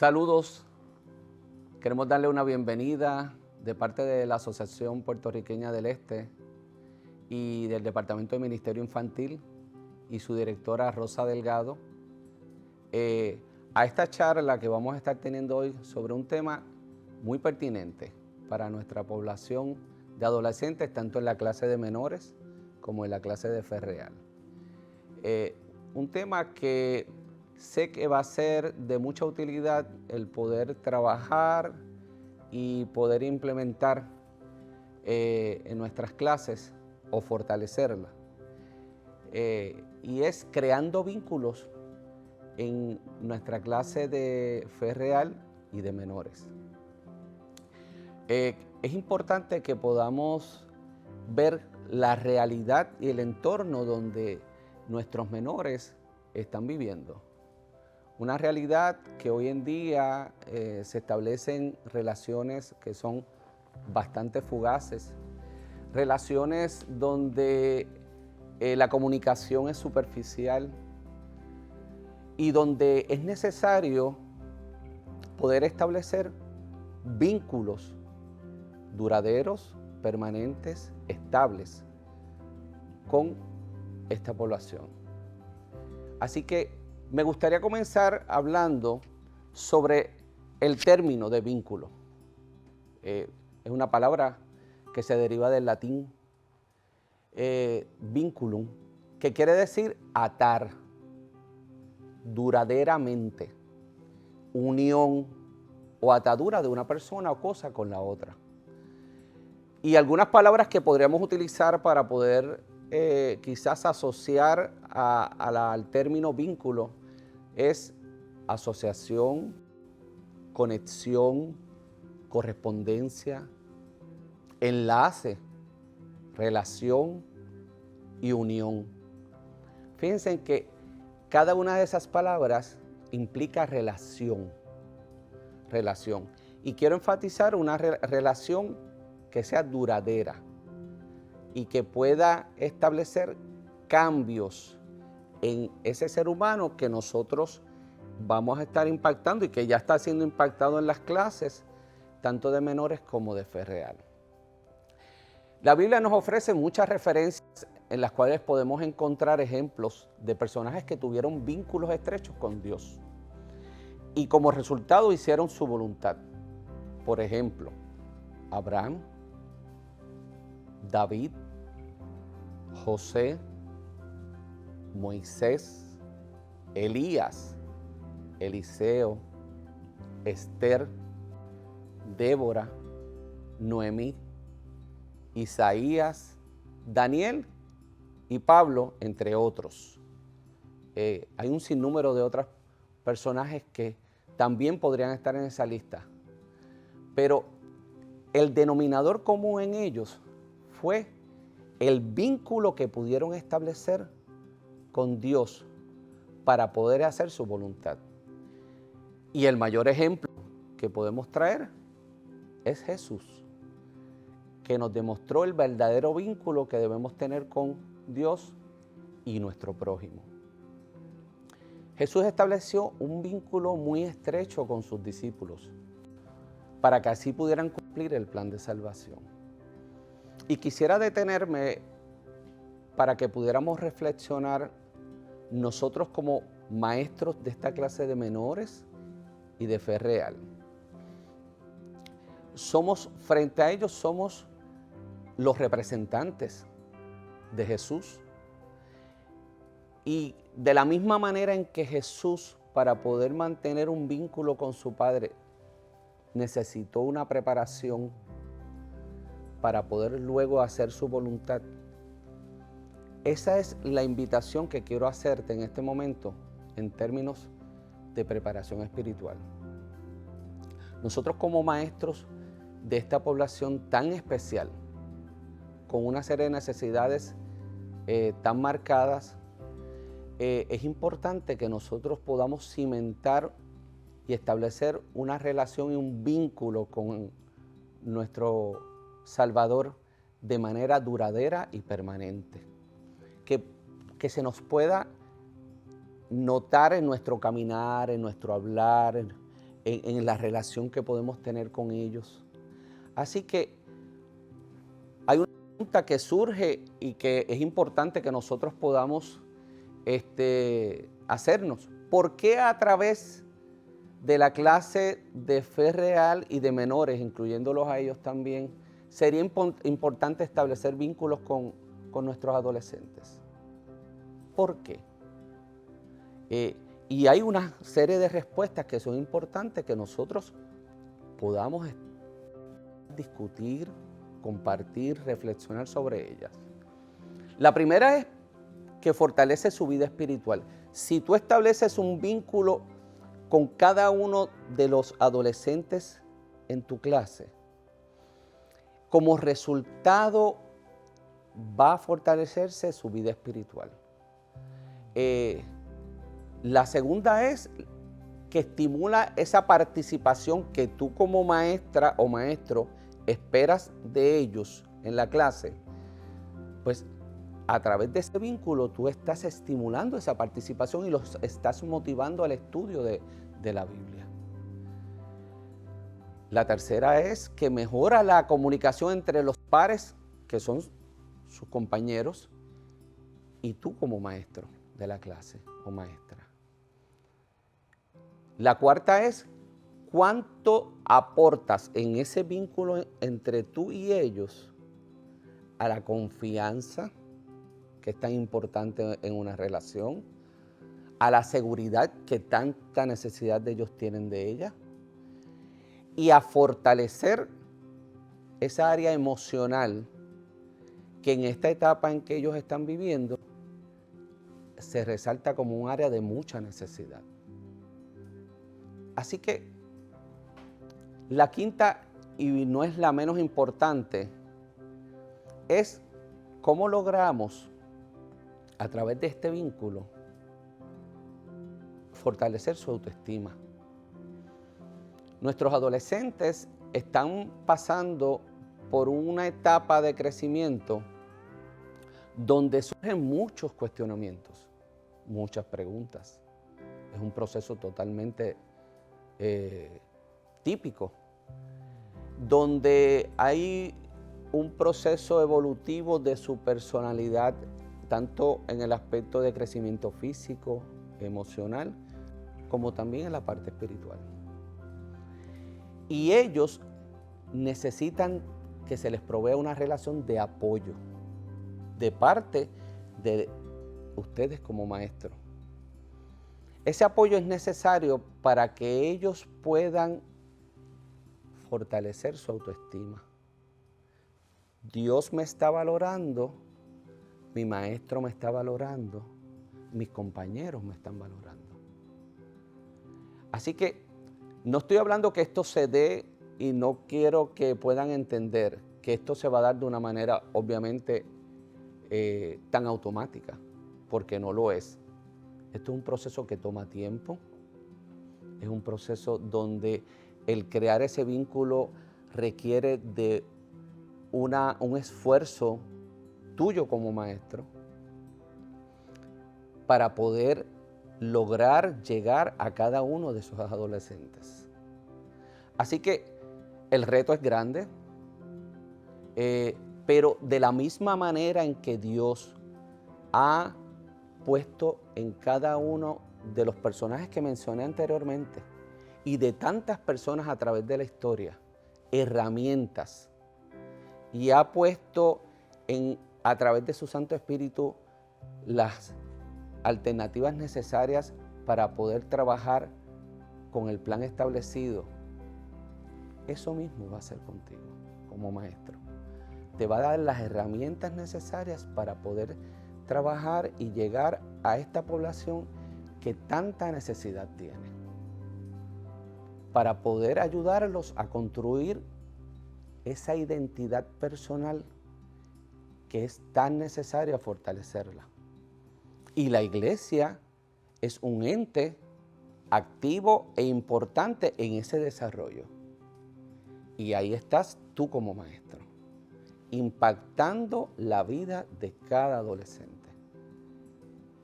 Saludos, queremos darle una bienvenida de parte de la Asociación Puertorriqueña del Este y del Departamento de Ministerio Infantil y su directora Rosa Delgado a esta charla que vamos a estar teniendo hoy sobre un tema muy pertinente para nuestra población de adolescentes, tanto en la clase de menores como en la clase de fe real. Un tema que sé que va a ser de mucha utilidad el poder trabajar y poder implementar en nuestras clases o fortalecerla. Y es creando vínculos en nuestra clase de fe real y de menores. Es importante que podamos ver la realidad y el entorno donde nuestros menores están viviendo. Una realidad que hoy en día se establecen relaciones que son bastante fugaces, relaciones donde la comunicación es superficial y donde es necesario poder establecer vínculos duraderos, permanentes, estables con esta población. Así que me gustaría comenzar hablando sobre el término de vínculo. Es una palabra que se deriva del latín vinculum, que quiere decir atar, duraderamente, unión o atadura de una persona o cosa con la otra. Y algunas palabras que podríamos utilizar para poder quizás asociar al término vínculo es asociación, conexión, correspondencia, enlace, relación y unión. Fíjense que cada una de esas palabras implica relación. Y quiero enfatizar una relación que sea duradera y que pueda establecer cambios en ese ser humano que nosotros vamos a estar impactando y que ya está siendo impactado en las clases, tanto de menores como de fe real. La Biblia nos ofrece muchas referencias en las cuales podemos encontrar ejemplos de personajes que tuvieron vínculos estrechos con Dios y como resultado hicieron su voluntad. Por ejemplo, Abraham, David, José, Moisés, Elías, Eliseo, Esther, Débora, Noemí, Isaías, Daniel y Pablo, entre otros. Hay un sinnúmero de otros personajes que también podrían estar en esa lista, pero el denominador común en ellos fue el vínculo que pudieron establecer con Dios para poder hacer su voluntad. Y el mayor ejemplo que podemos traer es Jesús, que nos demostró el verdadero vínculo que debemos tener con Dios y nuestro prójimo. Jesús estableció un vínculo muy estrecho con sus discípulos para que así pudieran cumplir el plan de salvación. Y quisiera detenerme para que pudiéramos reflexionar nosotros como maestros de esta clase de menores y de fe real. Frente a ellos somos los representantes de Jesús. Y de la misma manera en que Jesús, para poder mantener un vínculo con su Padre, necesitó una preparación para poder luego hacer su voluntad. Esa es la invitación que quiero hacerte en este momento en términos de preparación espiritual. Nosotros como maestros de esta población tan especial, con una serie de necesidades tan marcadas, es importante que nosotros podamos cimentar y establecer una relación y un vínculo con nuestro Salvador de manera duradera y permanente. Que se nos pueda notar en nuestro caminar, en nuestro hablar, en la relación que podemos tener con ellos. Así que hay una pregunta que surge y que es importante que nosotros podamos hacernos. ¿Por qué a través de la clase de fe real y de menores, incluyéndolos a ellos también, sería importante establecer vínculos con nuestros adolescentes? ¿Por qué? Y hay una serie de respuestas que son importantes que nosotros podamos discutir, compartir, reflexionar sobre ellas. La primera es que fortalece su vida espiritual. Si tú estableces un vínculo con cada uno de los adolescentes en tu clase, como resultado va a fortalecerse su vida espiritual. La segunda es que estimula esa participación que tú como maestra o maestro esperas de ellos en la clase. Pues a través de ese vínculo tú estás estimulando esa participación y los estás motivando al estudio de la Biblia. La tercera es que mejora la comunicación entre los pares, que son sus compañeros, y tú como maestro de la clase o maestra. La cuarta es cuánto aportas en ese vínculo entre tú y ellos a la confianza, que es tan importante en una relación, a la seguridad que tanta necesidad de ellos tienen de ella, y a fortalecer esa área emocional que en esta etapa en que ellos están viviendo se resalta como un área de mucha necesidad. Así que la quinta, y no es la menos importante, es cómo logramos a través de este vínculo fortalecer su autoestima. Nuestros adolescentes están pasando por una etapa de crecimiento donde surgen muchos cuestionamientos, muchas preguntas. Es un proceso totalmente típico, donde hay un proceso evolutivo de su personalidad, tanto en el aspecto de crecimiento físico, emocional, como también en la parte espiritual. Y ellos necesitan que se les provea una relación de apoyo de parte de ustedes como maestros. Ese apoyo es necesario para que ellos puedan fortalecer su autoestima. Dios me está valorando, mi maestro me está valorando, mis compañeros me están valorando. Así que no estoy hablando que esto se dé y no quiero que puedan entender que esto se va a dar de una manera obviamente tan automática, porque no lo es. Esto es un proceso que toma tiempo, es un proceso donde el crear ese vínculo requiere de un esfuerzo tuyo como maestro para poder lograr llegar a cada uno de esos adolescentes. Así que el reto es grande, pero de la misma manera en que Dios ha puesto en cada uno de los personajes que mencioné anteriormente y de tantas personas a través de la historia, herramientas, y ha puesto a través de su Santo Espíritu las alternativas necesarias para poder trabajar con el plan establecido. Eso mismo va a ser contigo como maestro. Te va a dar las herramientas necesarias para poder trabajar y llegar a esta población que tanta necesidad tiene, para poder ayudarlos a construir esa identidad personal que es tan necesaria fortalecerla. Y la iglesia es un ente activo e importante en ese desarrollo. Y ahí estás tú como maestro, impactando la vida de cada adolescente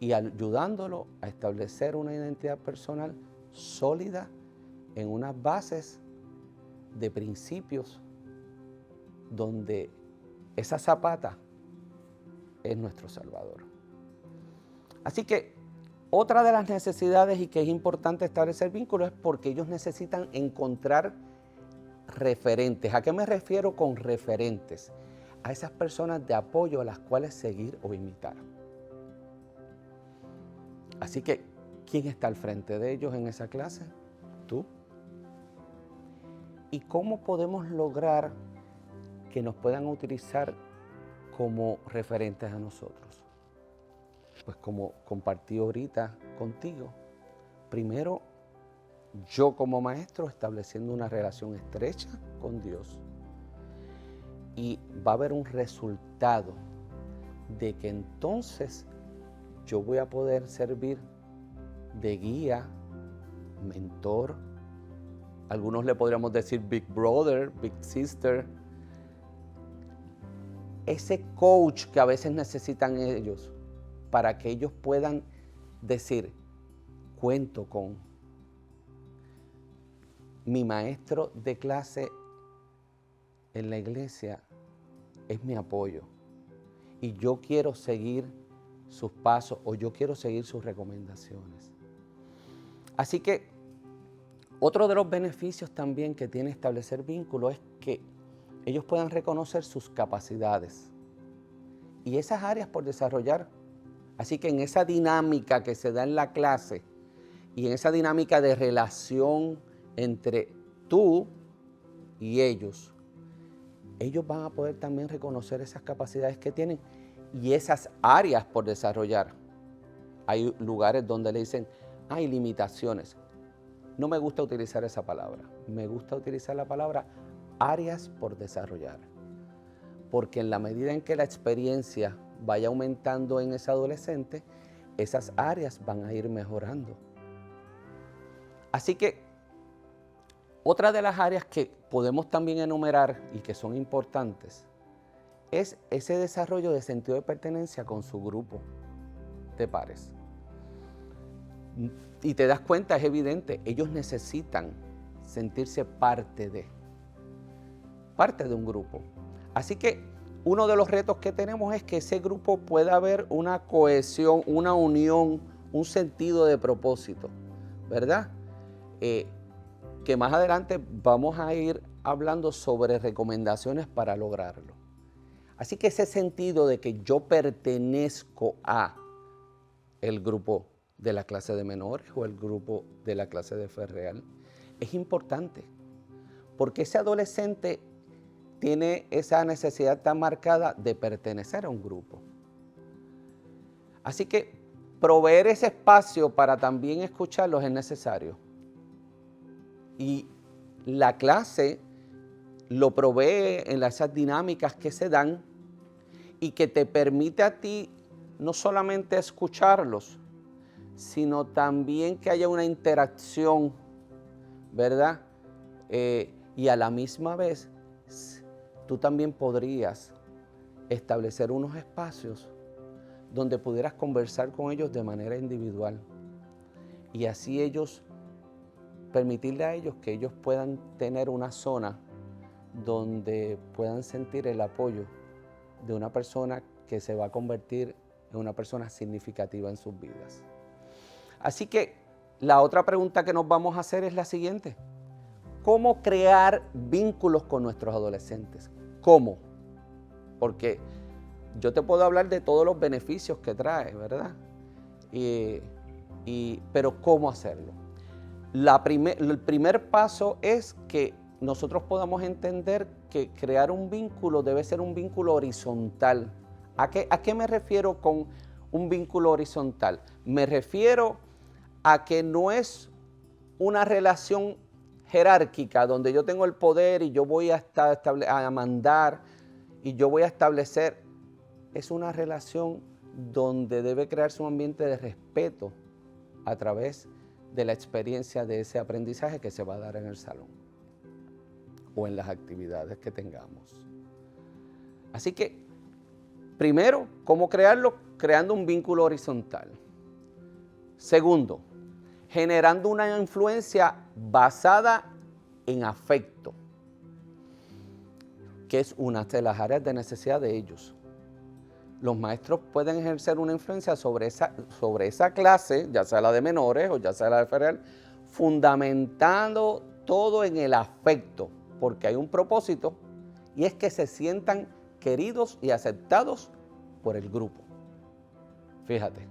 y ayudándolo a establecer una identidad personal sólida en unas bases de principios donde esa zapata es nuestro Salvador. Así que otra de las necesidades y que es importante establecer vínculos es porque ellos necesitan encontrar referentes. ¿A qué me refiero con referentes? A esas personas de apoyo a las cuales seguir o imitar. Así que, ¿quién está al frente de ellos en esa clase? Tú. ¿Y cómo podemos lograr que nos puedan utilizar como referentes a nosotros? Pues como compartí ahorita contigo, primero yo como maestro estableciendo una relación estrecha con Dios, y va a haber un resultado de que entonces yo voy a poder servir de guía, mentor, algunos le podríamos decir Big Brother, Big Sister, ese coach que a veces necesitan ellos para que ellos puedan decir, cuento con mi maestro de clase en la iglesia, es mi apoyo y yo quiero seguir sus pasos o yo quiero seguir sus recomendaciones. Así que otro de los beneficios también que tiene establecer vínculos es que ellos puedan reconocer sus capacidades y esas áreas por desarrollar. Así que en esa dinámica que se da en la clase y en esa dinámica de relación entre tú y ellos van a poder también reconocer esas capacidades que tienen y esas áreas por desarrollar. Hay lugares donde le dicen, hay limitaciones. No me gusta utilizar esa palabra. Me gusta utilizar la palabra áreas por desarrollar. Porque en la medida en que la experiencia vaya aumentando en ese adolescente, esas áreas van a ir mejorando. Así que otra de las áreas que podemos también enumerar y que son importantes es ese desarrollo de sentido de pertenencia con su grupo de pares. Y te das cuenta, es evidente, ellos necesitan sentirse parte de un grupo. Así que uno de los retos que tenemos es que ese grupo pueda haber una cohesión, una unión, un sentido de propósito, ¿verdad? Que más adelante vamos a ir hablando sobre recomendaciones para lograrlo. Así que ese sentido de que yo pertenezco a el grupo de la clase de menores o el grupo de la clase de fe real es importante, porque ese adolescente tiene esa necesidad tan marcada de pertenecer a un grupo. Así que proveer ese espacio para también escucharlos es necesario. Y la clase lo provee en esas dinámicas que se dan y que te permite a ti no solamente escucharlos, sino también que haya una interacción, ¿verdad? Y a la misma vez, tú también podrías establecer unos espacios donde pudieras conversar con ellos de manera individual y así permitirle a ellos que ellos puedan tener una zona donde puedan sentir el apoyo de una persona que se va a convertir en una persona significativa en sus vidas. Así que la otra pregunta que nos vamos a hacer es la siguiente. ¿Cómo crear vínculos con nuestros adolescentes? ¿Cómo? Porque yo te puedo hablar de todos los beneficios que trae, ¿verdad? Pero ¿cómo hacerlo? El primer paso es que nosotros podamos entender que crear un vínculo debe ser un vínculo horizontal. ¿A qué me refiero con un vínculo horizontal? Me refiero a que no es una relación jerárquica donde yo tengo el poder y yo voy a mandar y yo voy a establecer. Es una relación donde debe crearse un ambiente de respeto a través de la experiencia de ese aprendizaje que se va a dar en el salón o en las actividades que tengamos. Así que, primero, ¿cómo crearlo? Creando un vínculo horizontal. Segundo, generando una influencia basada en afecto, que es una de las áreas de necesidad de ellos. Los maestros pueden ejercer una influencia sobre esa clase, ya sea la de menores o ya sea la de federal, fundamentando todo en el afecto, porque hay un propósito y es que se sientan queridos y aceptados por el grupo. Fíjate.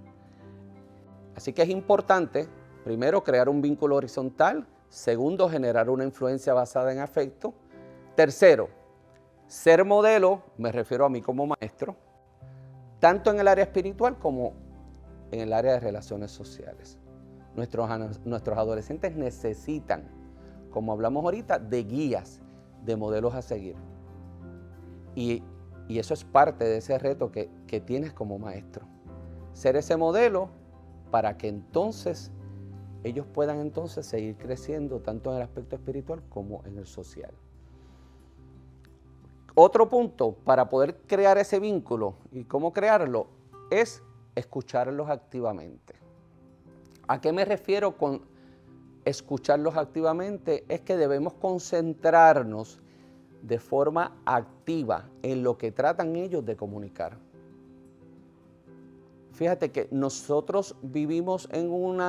Así que es importante, primero, crear un vínculo horizontal. Segundo, generar una influencia basada en afecto. Tercero, ser modelo, me refiero a mí como maestro, tanto en el área espiritual como en el área de relaciones sociales. Nuestros adolescentes necesitan, como hablamos ahorita, de guías, de modelos a seguir. Y eso es parte de ese reto que tienes como maestro. Ser ese modelo para que entonces ellos puedan entonces seguir creciendo tanto en el aspecto espiritual como en el social. Otro punto para poder crear ese vínculo y cómo crearlo es escucharlos activamente. ¿A qué me refiero con escucharlos activamente? Es que debemos concentrarnos de forma activa en lo que tratan ellos de comunicar. Fíjate que nosotros vivimos en un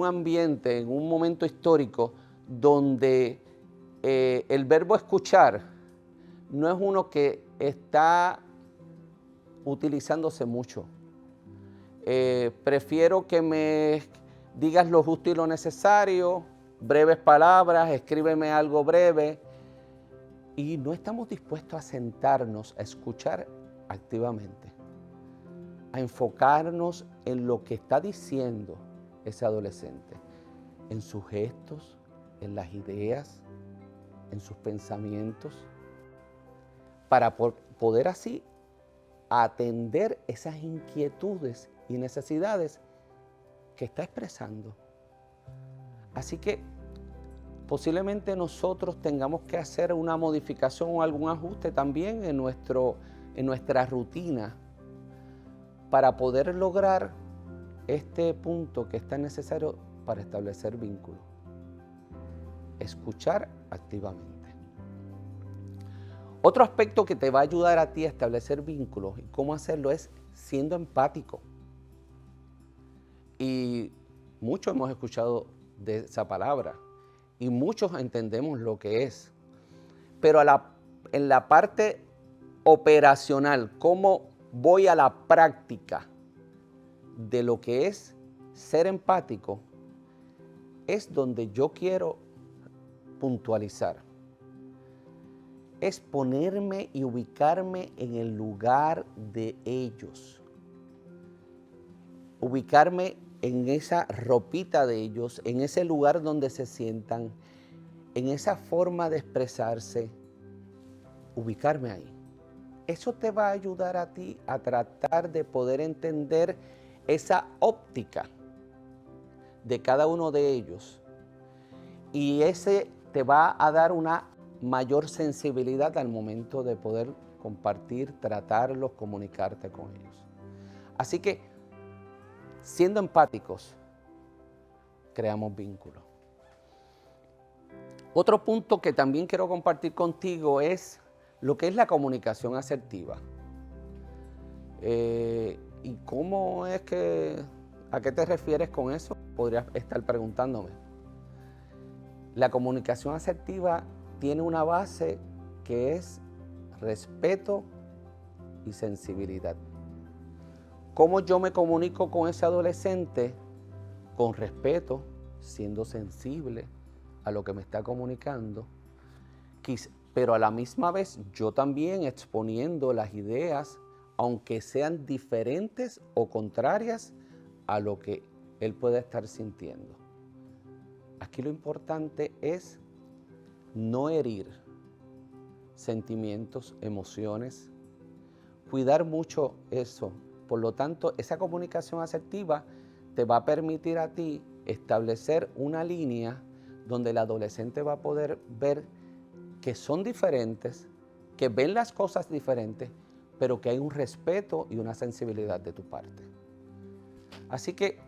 ambiente, en un momento histórico donde el verbo escuchar no es uno que está utilizándose mucho. Prefiero que me digas lo justo y lo necesario, breves palabras, escríbeme algo breve. Y no estamos dispuestos a sentarnos a escuchar activamente, a enfocarnos en lo que está diciendo ese adolescente, en sus gestos, en las ideas, en sus pensamientos, para poder así atender esas inquietudes y necesidades que está expresando. Así que posiblemente nosotros tengamos que hacer una modificación o algún ajuste también en nuestra rutina para poder lograr este punto que es tan necesario para establecer vínculos. Escuchar activamente. Otro aspecto que te va a ayudar a ti a establecer vínculos y cómo hacerlo es siendo empático. Y muchos hemos escuchado de esa palabra y muchos entendemos lo que es. Pero en la parte operacional, cómo voy a la práctica de lo que es ser empático, es donde yo quiero puntualizar. Es ponerme y ubicarme en el lugar de ellos. Ubicarme en esa ropita de ellos, en ese lugar donde se sientan, en esa forma de expresarse, ubicarme ahí. Eso te va a ayudar a ti a tratar de poder entender esa óptica de cada uno de ellos. Y ese te va a dar una mayor sensibilidad al momento de poder compartir, tratarlos, comunicarte con ellos. Así que, siendo empáticos, creamos vínculos. Otro punto que también quiero compartir contigo es lo que es la comunicación asertiva. ¿Y cómo es a qué te refieres con eso? Podrías estar preguntándome. La comunicación asertiva tiene una base que es respeto y sensibilidad. ¿Cómo yo me comunico con ese adolescente? Con respeto, siendo sensible a lo que me está comunicando, pero a la misma vez yo también exponiendo las ideas, aunque sean diferentes o contrarias a lo que él pueda estar sintiendo. Aquí lo importante es no herir sentimientos, emociones, cuidar mucho eso. Por lo tanto, esa comunicación asertiva te va a permitir a ti establecer una línea donde el adolescente va a poder ver que son diferentes, que ven las cosas diferentes, pero que hay un respeto y una sensibilidad de tu parte. Así que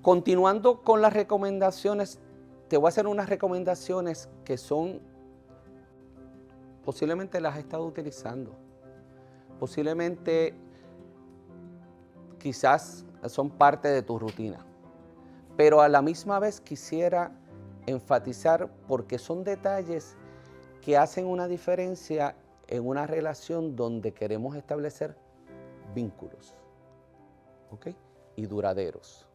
Continuando con las recomendaciones, te voy a hacer unas recomendaciones que son, posiblemente las has estado utilizando, posiblemente quizás son parte de tu rutina, pero a la misma vez quisiera enfatizar porque son detalles que hacen una diferencia en una relación donde queremos establecer vínculos, ¿ok? Y duraderos.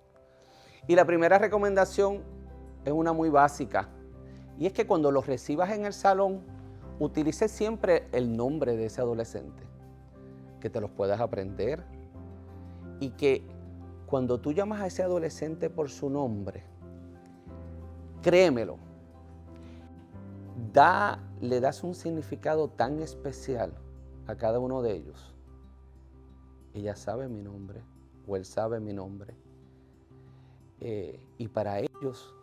Y la primera recomendación es una muy básica, y es que cuando los recibas en el salón, utilices siempre el nombre de ese adolescente, que te los puedas aprender, y que cuando tú llamas a ese adolescente por su nombre, créemelo, le das un significado tan especial a cada uno de ellos. Ella sabe mi nombre, o él sabe mi nombre. Y para ellos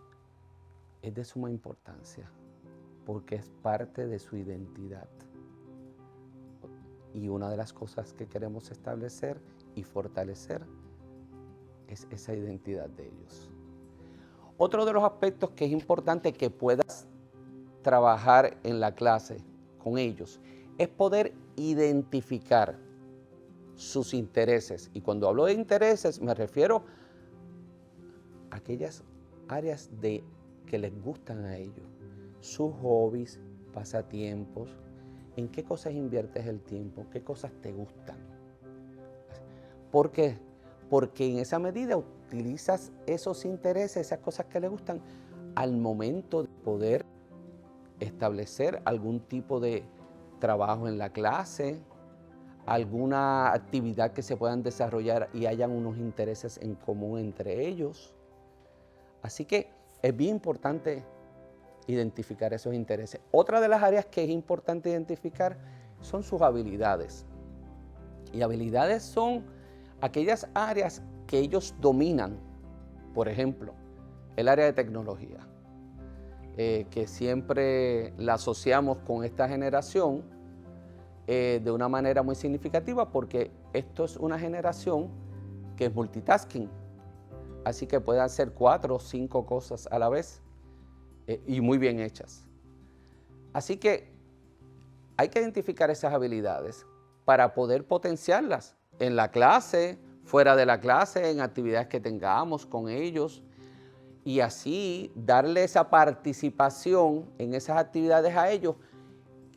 es de suma importancia, porque es parte de su identidad. Y una de las cosas que queremos establecer y fortalecer es esa identidad de ellos. Otro de los aspectos que es importante que puedas trabajar en la clase con ellos es poder identificar sus intereses. Y cuando hablo de intereses me refiero a aquellas áreas que les gustan a ellos, sus hobbies, pasatiempos, en qué cosas inviertes el tiempo, qué cosas te gustan. ¿Por qué? Porque en esa medida utilizas esos intereses, esas cosas que le gustan, al momento de poder establecer algún tipo de trabajo en la clase, alguna actividad que se puedan desarrollar y hayan unos intereses en común entre ellos. Así que es bien importante identificar esos intereses. Otra de las áreas que es importante identificar son sus habilidades. Y habilidades son aquellas áreas que ellos dominan. Por ejemplo, el área de tecnología, que siempre la asociamos con esta generación de una manera muy significativa, porque esto es una generación que es multitasking. Así que puede hacer 4 o 5 cosas a la vez y muy bien hechas. Así que hay que identificar esas habilidades para poder potenciarlas en la clase, fuera de la clase, en actividades que tengamos con ellos, y así darle esa participación en esas actividades a ellos,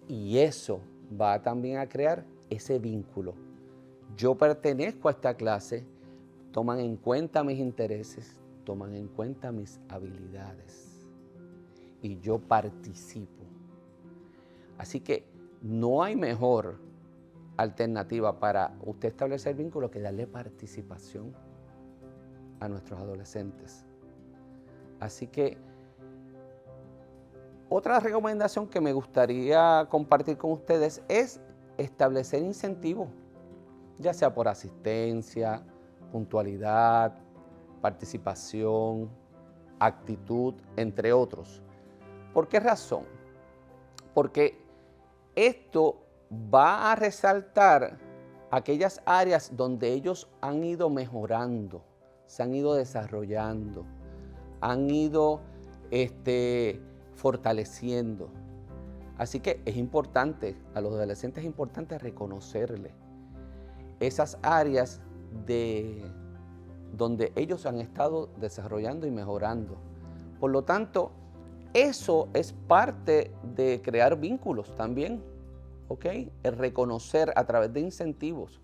y eso va también a crear ese vínculo. Yo pertenezco a esta clase, toman en cuenta mis intereses, toman en cuenta mis habilidades y yo participo. Así que no hay mejor alternativa para usted establecer vínculos que darle participación a nuestros adolescentes. Así que otra recomendación que me gustaría compartir con ustedes es establecer incentivos, ya sea por asistencia, puntualidad, participación, actitud, entre otros. ¿Por qué razón? Porque esto va a resaltar aquellas áreas donde ellos han ido mejorando, se han ido desarrollando, han ido fortaleciendo. Así que es importante, a los adolescentes es importante reconocerles esas áreas donde ellos han estado desarrollando y mejorando. Por lo tanto, eso es parte de crear vínculos también, ¿ok? El reconocer a través de incentivos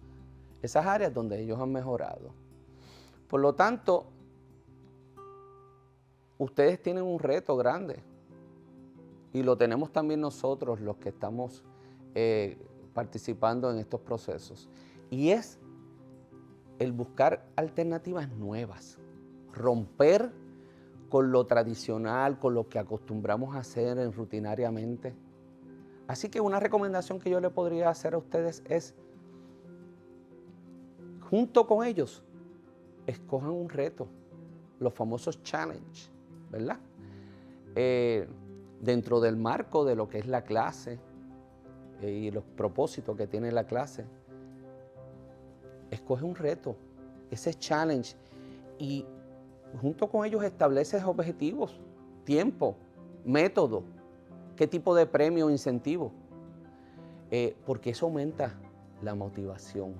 esas áreas donde ellos han mejorado. Por lo tanto, ustedes tienen un reto grande y lo tenemos también nosotros los que estamos participando en estos procesos. Y es el buscar alternativas nuevas, romper con lo tradicional, con lo que acostumbramos a hacer rutinariamente. Así que una recomendación que yo le podría hacer a ustedes es, junto con ellos, escojan un reto, los famosos challenge, ¿verdad? Dentro del marco de lo que es la clase y los propósitos que tiene la clase, escoge un reto, ese challenge, y junto con ellos estableces objetivos, tiempo, método, qué tipo de premio o incentivo, porque eso aumenta la motivación.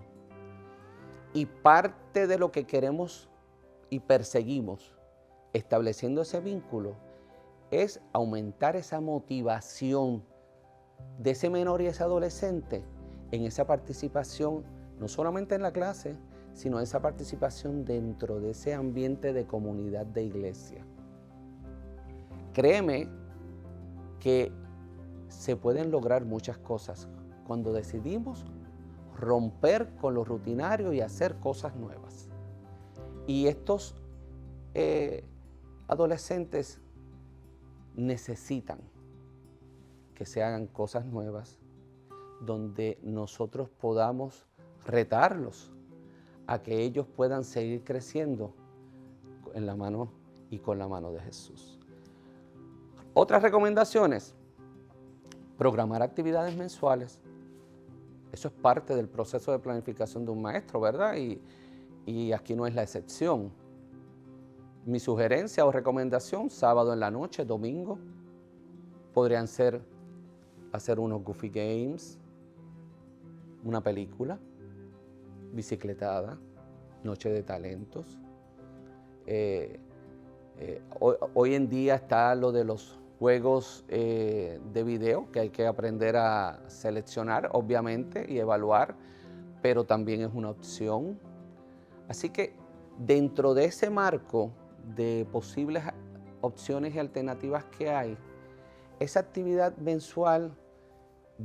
Y parte de lo que queremos y perseguimos estableciendo ese vínculo es aumentar esa motivación de ese menor y ese adolescente en esa participación, no solamente en la clase, sino esa participación dentro de ese ambiente de comunidad de iglesia. Créeme que se pueden lograr muchas cosas cuando decidimos romper con lo rutinario y hacer cosas nuevas. Y estos adolescentes necesitan que se hagan cosas nuevas donde nosotros podamos retarlos a que ellos puedan seguir creciendo en la mano y con la mano de Jesús. Otras recomendaciones: programar actividades mensuales. Eso es parte del proceso de planificación de un maestro, ¿verdad? Y aquí no es la excepción. Mi sugerencia o recomendación: sábado en la noche, domingo, podrían ser hacer unos Goofy Games, una película, bicicletada, noche de talentos. Hoy en día está lo de los juegos de video, que hay que aprender a seleccionar, obviamente, y evaluar, pero también es una opción. Así que dentro de ese marco de posibles opciones y alternativas que hay, esa actividad mensual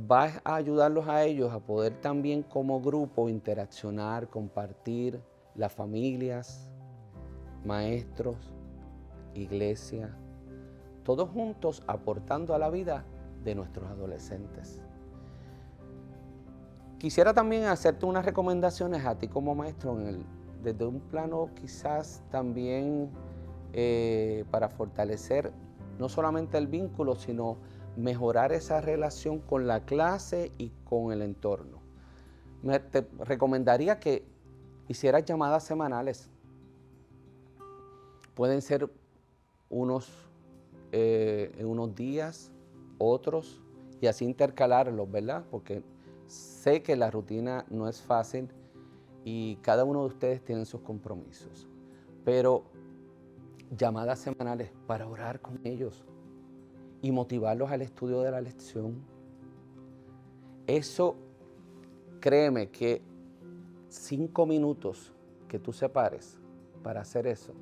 va a ayudarlos a ellos a poder también como grupo interaccionar, compartir, las familias, maestros, iglesia, todos juntos aportando a la vida de nuestros adolescentes. Quisiera también hacerte unas recomendaciones a ti como maestro desde un plano quizás también para fortalecer no solamente el vínculo, sino mejorar esa relación con la clase y con el entorno. Te recomendaría que hicieras llamadas semanales. Pueden ser en unos días, otros, y así intercalarlos, ¿verdad? Porque sé que la rutina no es fácil y cada uno de ustedes tiene sus compromisos. Pero llamadas semanales para orar con ellos y motivarlos al estudio de la lección. Eso, créeme que 5 minutos que tú separes para hacer eso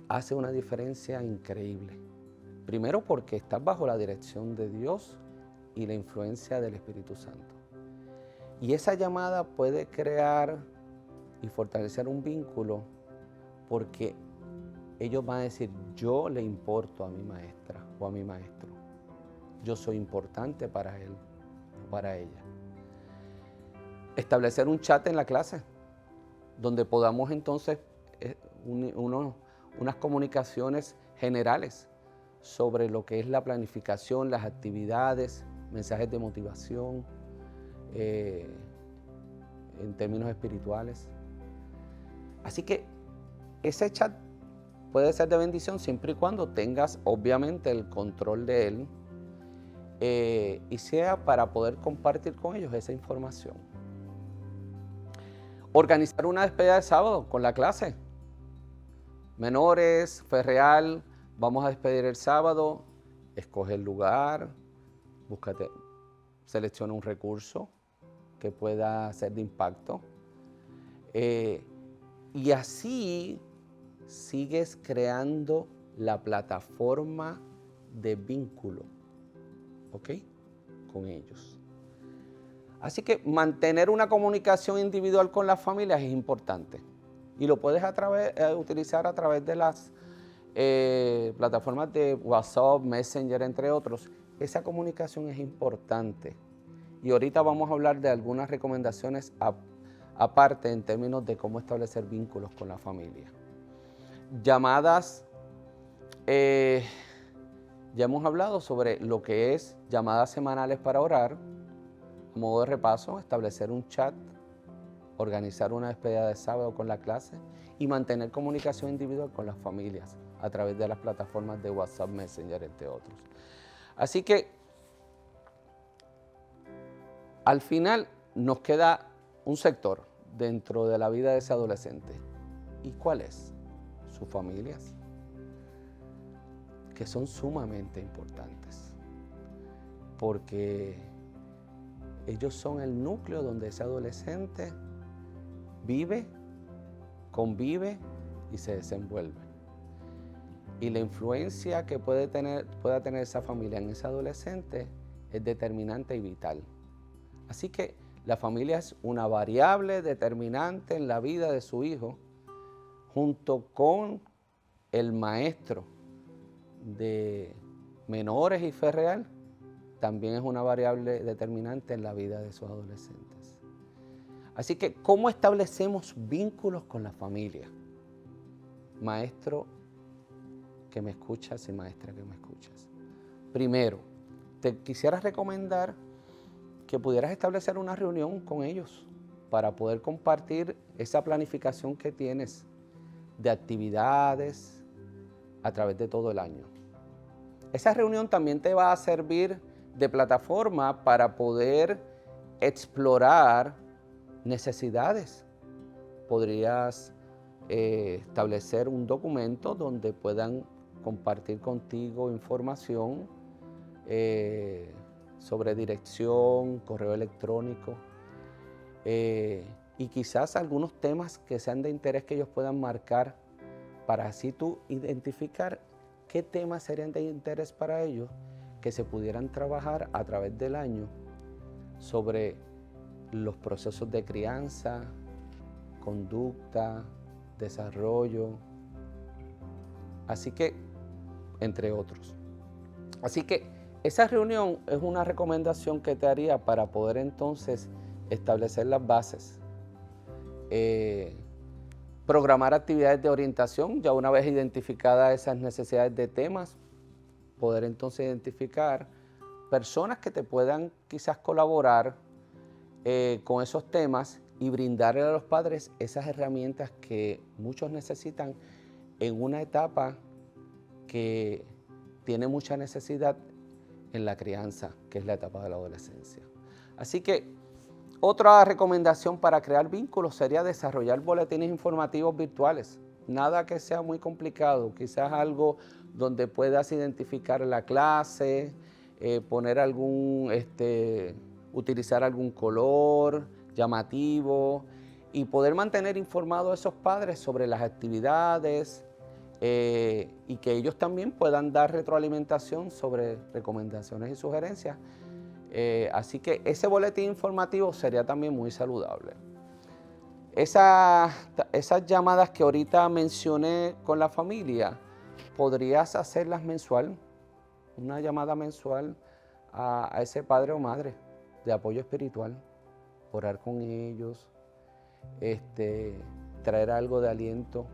hace una diferencia increíble. Primero porque estás bajo la dirección de Dios y la influencia del Espíritu Santo. Y esa llamada puede crear y fortalecer un vínculo porque ellos van a decir: yo le importo a mi maestra o a mi maestro. Yo soy importante para él o para ella. Establecer un chat en la clase donde podamos entonces unas comunicaciones generales sobre lo que es la planificación, las actividades, mensajes de motivación en términos espirituales. Así que ese chat puede ser de bendición siempre y cuando tengas obviamente el control de él y sea para poder compartir con ellos esa información. Organizar una despedida de sábado con la clase. Menores, fe real, vamos a despedir el sábado, escoge el lugar, selecciona un recurso que pueda ser de impacto. Y así sigues creando la plataforma de vínculo, ¿ok? Con ellos. Así que mantener una comunicación individual con las familias es importante. Y lo puedes utilizar a través de las plataformas de WhatsApp, Messenger, entre otros. Esa comunicación es importante. Y ahorita vamos a hablar de algunas recomendaciones aparte en términos de cómo establecer vínculos con la familia. Llamadas, ya hemos hablado sobre lo que es llamadas semanales para orar. A modo de repaso, establecer un chat, organizar una despedida de sábado con la clase y mantener comunicación individual con las familias a través de las plataformas de WhatsApp, Messenger, entre otros. Así que al final nos queda un sector dentro de la vida de ese adolescente. ¿Y cuál es? Sus familias, que son sumamente importantes, porque ellos son el núcleo donde ese adolescente vive, convive y se desenvuelve. Y la influencia que pueda tener esa familia en ese adolescente es determinante y vital. Así que la familia es una variable determinante en la vida de su hijo, junto con el maestro de menores y fe real, también es una variable determinante en la vida de sus adolescentes. Así que, ¿cómo establecemos vínculos con la familia? Maestro que me escuchas y maestra que me escuchas. Primero, te quisiera recomendar que pudieras establecer una reunión con ellos para poder compartir esa planificación que tienes de actividades a través de todo el año. Esa reunión también te va a servir de plataforma para poder explorar necesidades. Podrías establecer un documento donde puedan compartir contigo información sobre dirección, correo electrónico y quizás algunos temas que sean de interés que ellos puedan marcar para así tú identificar qué temas serían de interés para ellos que se pudieran trabajar a través del año sobre los procesos de crianza, conducta, desarrollo, así que, entre otros. Así que esa reunión es una recomendación que te haría para poder entonces establecer las bases. Programar actividades de orientación, ya una vez identificadas esas necesidades de temas, poder entonces identificar personas que te puedan quizás colaborar con esos temas y brindarle a los padres esas herramientas que muchos necesitan en una etapa que tiene mucha necesidad en la crianza, que es la etapa de la adolescencia. Así que otra recomendación para crear vínculos sería desarrollar boletines informativos virtuales. Nada que sea muy complicado, quizás algo donde puedas identificar la clase, poner utilizar algún color llamativo y poder mantener informados a esos padres sobre las actividades y que ellos también puedan dar retroalimentación sobre recomendaciones y sugerencias. Así que ese boletín informativo sería también muy saludable. Esas llamadas que ahorita mencioné con la familia, podrías hacerlas mensual, una llamada mensual a ese padre o madre de apoyo espiritual, orar con ellos, traer algo de aliento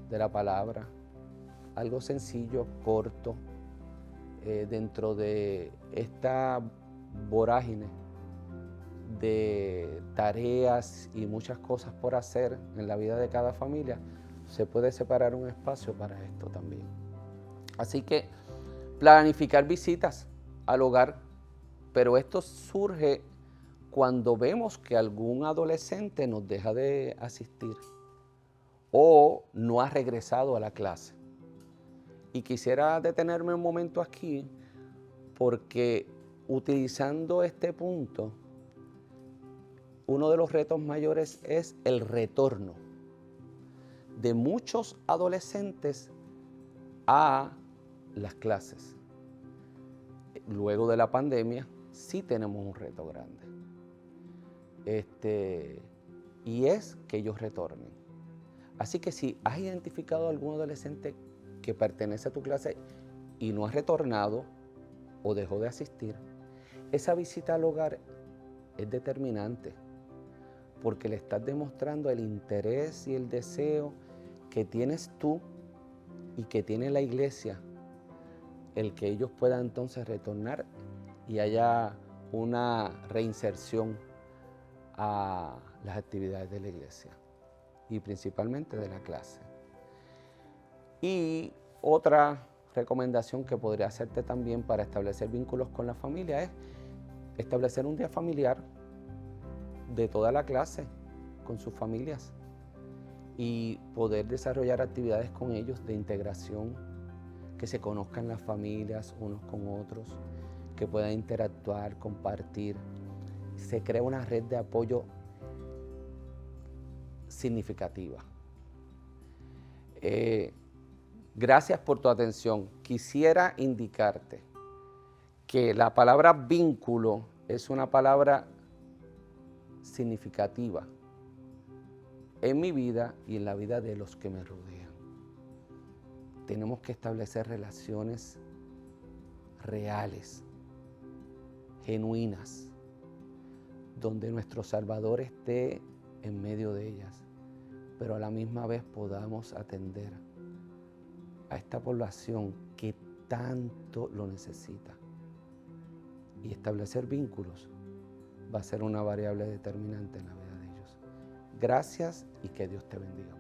de la palabra, algo sencillo, corto, dentro de esta vorágine de tareas y muchas cosas por hacer en la vida de cada familia, se puede separar un espacio para esto también. Así que planificar visitas al hogar, pero esto surge cuando vemos que algún adolescente nos deja de asistir o no ha regresado a la clase. Y quisiera detenerme un momento aquí porque utilizando este punto, uno de los retos mayores es el retorno de muchos adolescentes a las clases. Luego de la pandemia, sí tenemos un reto grande. Y es que ellos retornen. Así que si has identificado a algún adolescente que pertenece a tu clase y no ha retornado o dejó de asistir, esa visita al hogar es determinante porque le estás demostrando el interés y el deseo que tienes tú y que tiene la iglesia, el que ellos puedan entonces retornar y haya una reinserción a las actividades de la iglesia. y principalmente de la clase. Y otra recomendación que podría hacerte también para establecer vínculos con la familia es establecer un día familiar de toda la clase con sus familias y poder desarrollar actividades con ellos de integración, que se conozcan las familias unos con otros, que puedan interactuar, compartir. Se crea una red de apoyo significativa. Gracias por tu atención. Quisiera indicarte que la palabra vínculo es una palabra significativa en mi vida y en la vida de los que me rodean. Tenemos que establecer relaciones reales, genuinas, donde nuestro Salvador esté en medio de ellas, pero a la misma vez podamos atender a esta población que tanto lo necesita. Y establecer vínculos va a ser una variable determinante en la vida de ellos. Gracias y que Dios te bendiga.